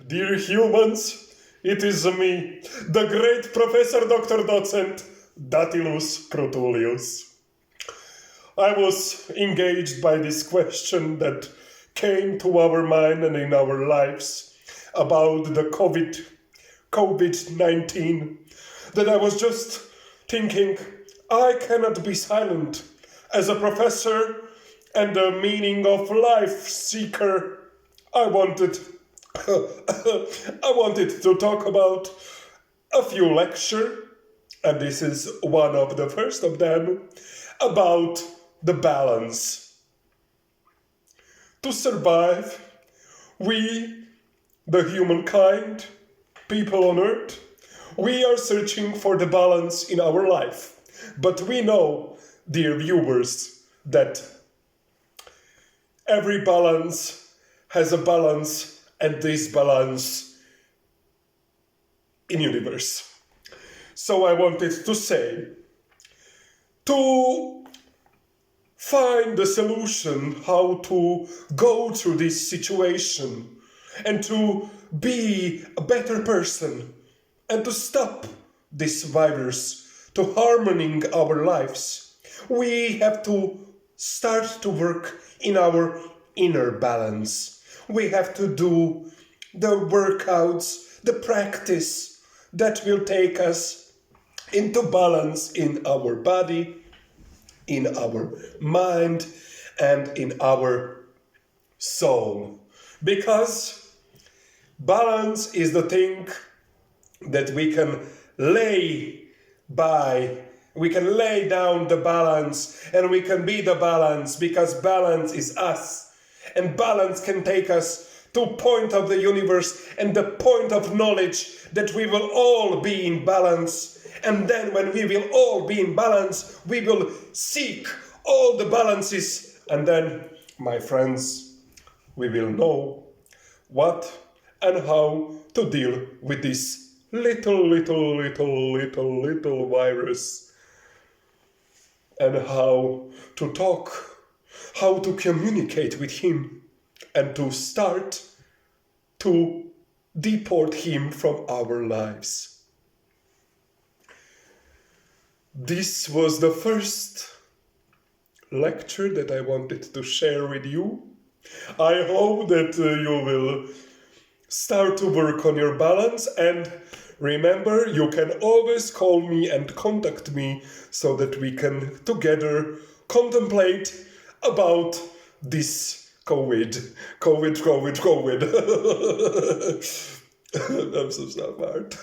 Dear humans, it is me, the great Professor Dr. Docent Datilus Prutulius. I was engaged by this question that came to our mind and in our lives about the COVID-19, that I was just thinking, I cannot be silent as a professor and a meaning of life seeker. I wanted to talk about a few lectures, and this is one of the first of them, about the balance. To survive, we, the humankind, people on earth, we are searching for the balance in our life. But we know, dear viewers, that every balance has a balance and disbalance in universe. So I wanted to say, to find the solution how to go through this situation and to be a better person and to stop this virus to harming our lives, we have to start to work in our inner balance. We have to do the workouts, the practice that will take us into balance in our body, in our mind, and in our soul. Because balance is the thing that we can lay by. We can lay down the balance and we can be the balance, because balance is us. And balance can take us to a point of the universe and the point of knowledge that we will all be in balance. And then when we will all be in balance, we will seek all the balances. And then, my friends, we will know what and how to deal with this little virus. And how to talk, how to communicate with him, and to start to deport him from our lives. This was the first lecture that I wanted to share with you. I hope that you will start to work on your balance, and remember, you can always call me and contact me so that we can together contemplate about this COVID. I'm so smart.